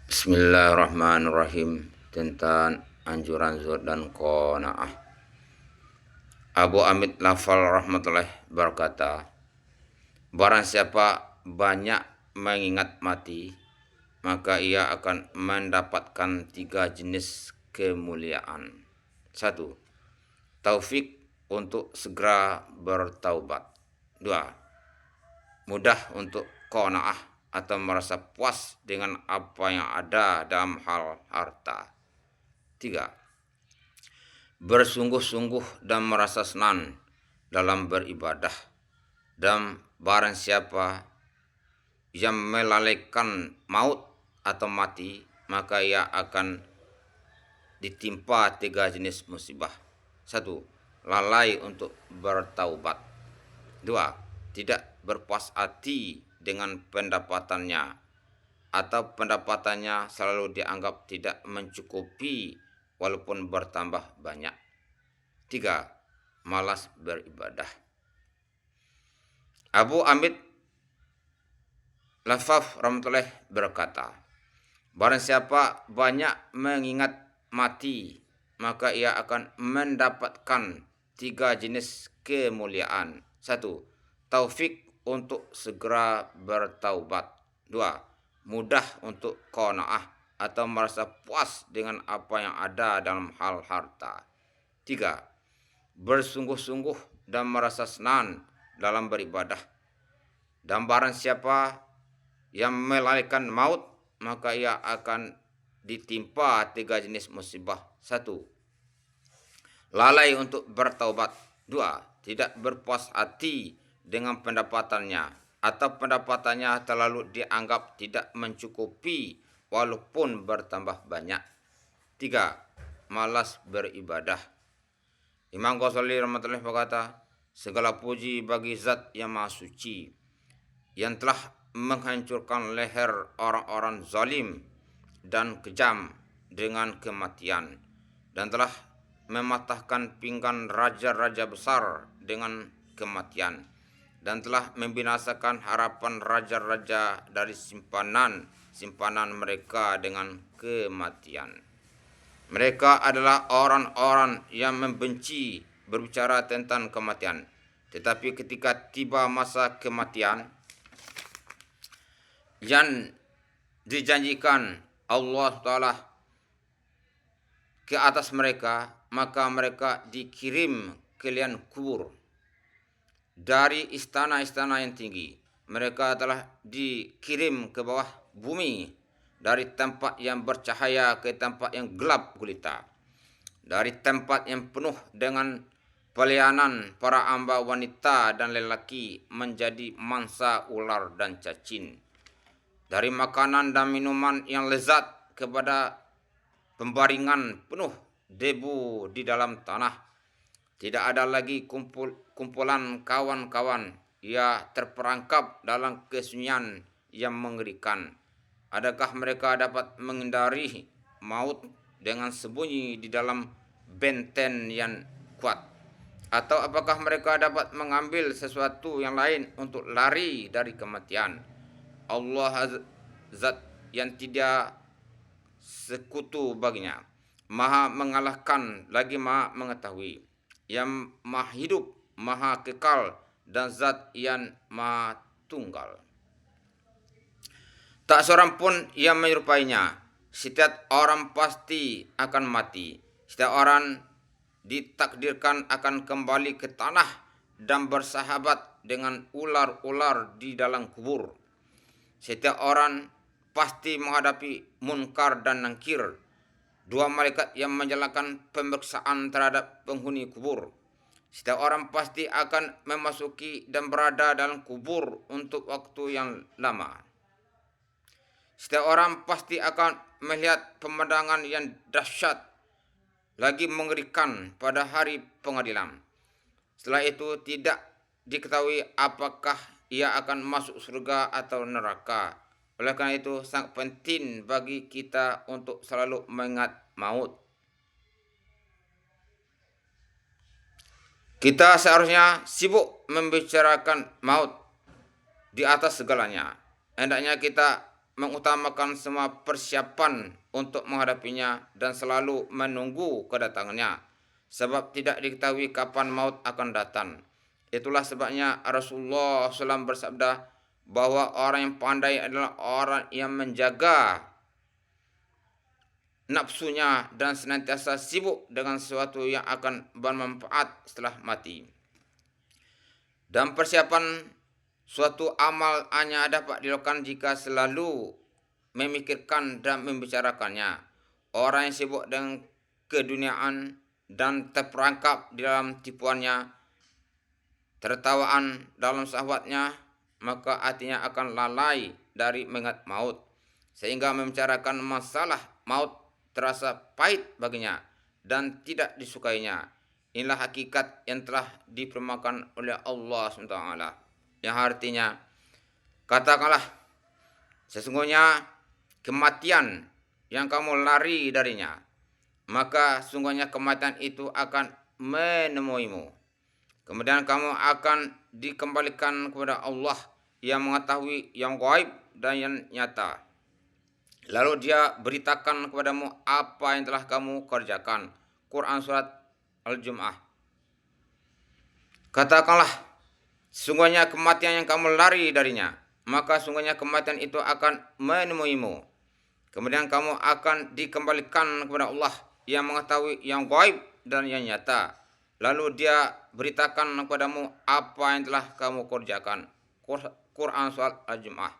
Bismillahirrahmanirrahim. Tentang anjuran zuhud dan qanaah. Abu Amid Lafal rahmatullahi berkata, barang siapa banyak mengingat mati, maka ia akan mendapatkan 3 jenis kemuliaan. 1. Taufik untuk segera bertaubat. 2. Mudah untuk qanaah atau merasa puas dengan apa yang ada dalam hal harta. 3. Bersungguh-sungguh dan merasa senang dalam beribadah. Dan barang siapa yang melalaikan maut atau mati, maka ia akan ditimpa 3 jenis musibah. 1. Lalai untuk bertaubat. 2. Tidak berpuas hati dengan pendapatannya, atau pendapatannya selalu dianggap tidak mencukupi walaupun bertambah banyak. 3. Malas beribadah. Abu Amid Lafaf rahmatullahi berkata, barang siapa banyak mengingat mati, maka ia akan mendapatkan 3 jenis kemuliaan. 1. Taufik untuk segera bertaubat. 2. Mudah untuk qanaah atau merasa puas dengan apa yang ada dalam hal harta. 3. Bersungguh-sungguh dan merasa senang dalam beribadah. Dan barang siapa yang melalaikan maut, maka ia akan ditimpa 3 jenis musibah. 1. Lalai untuk bertaubat. 2. Tidak berpuas hati dengan pendapatannya, atau pendapatannya terlalu dianggap tidak mencukupi walaupun bertambah banyak. 3. Malas beribadah. Imam Ghazali rahmatullahi berkata, segala puji bagi Zat yang Maha Suci, yang telah menghancurkan leher orang-orang zalim dan kejam dengan kematian, dan telah mematahkan pinggang raja-raja besar dengan kematian, dan telah membinasakan harapan raja-raja dari simpanan mereka dengan kematian. Mereka adalah orang-orang yang membenci berbicara tentang kematian, tetapi ketika tiba masa kematian yang dijanjikan Allah Ta'ala ke atas mereka, maka mereka dikirim ke liang kubur dari istana-istana yang tinggi. Mereka telah dikirim ke bawah bumi, dari tempat yang bercahaya ke tempat yang gelap gulita, dari tempat yang penuh dengan pelayanan para hamba wanita dan lelaki menjadi mangsa ular dan cacing, dari makanan dan minuman yang lezat kepada pembaringan penuh debu di dalam tanah. Tidak ada lagi kumpulan kawan-kawan. Ia terperangkap dalam kesunyian yang mengerikan. Adakah mereka dapat menghindari maut dengan sembunyi di dalam benteng yang kuat? Atau apakah mereka dapat mengambil sesuatu yang lain untuk lari dari kematian? Allah Zat yang tidak sekutu baginya, Maha mengalahkan lagi Maha mengetahui, yang Maha hidup, Maha kekal, dan Zat yang Maha tunggal. Tak seorang pun yang menyerupainya. Setiap orang pasti akan mati. Setiap orang ditakdirkan akan kembali ke tanah dan bersahabat dengan ular-ular di dalam kubur. Setiap orang pasti menghadapi munkar dan nakir, 2 malaikat yang menjalankan pemeriksaan terhadap penghuni kubur. Setiap orang pasti akan memasuki dan berada dalam kubur untuk waktu yang lama. Setiap orang pasti akan melihat pemandangan yang dahsyat lagi mengerikan pada hari pengadilan. Setelah itu tidak diketahui apakah ia akan masuk surga atau neraka. Oleh karena itu sangat penting bagi kita untuk selalu mengingat maut. Kita seharusnya sibuk membicarakan maut di atas segalanya. Hendaknya kita mengutamakan semua persiapan untuk menghadapinya dan selalu menunggu kedatangannya, sebab tidak diketahui kapan maut akan datang. Itulah sebabnya Rasulullah SAW bersabda bahwa orang yang pandai adalah orang yang menjaga nafsunya dan senantiasa sibuk dengan sesuatu yang akan bermanfaat setelah mati. Dan persiapan suatu amal hanya dapat dilakukan jika selalu memikirkan dan membicarakannya. Orang yang sibuk dengan keduniaan dan terperangkap di dalam tipuannya, tertawaan dalam syahwatnya, maka hatinya akan lalai dari mengingat maut, sehingga membicarakan masalah maut terasa pahit baginya dan tidak disukainya. Inilah hakikat yang telah dipermakan oleh Allah SWT, yang artinya, katakanlah, sesungguhnya kematian yang kamu lari darinya, maka sungguhnya kematian itu akan menemuimu. Kemudian kamu akan dikembalikan kepada Allah yang mengetahui yang gaib dan yang nyata. Lalu dia beritakan kepadamu apa yang telah kamu kerjakan. Quran Surat Al-Jum'ah. Katakanlah, sungguhnya kematian yang kamu lari darinya, maka sungguhnya kematian itu akan menemuimu. Kemudian kamu akan dikembalikan kepada Allah yang mengetahui yang gaib dan yang nyata. Lalu dia beritakan kepadamu apa yang telah kamu kerjakan. Quran Surat Al-Jum'ah.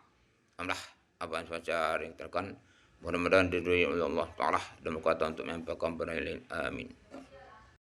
Alhamdulillah, apa yang saya ringkakan, mudah-mudahan diridhoi oleh Allah Ta'ala dan berkata untuk menyampaikan pada lain. Amin.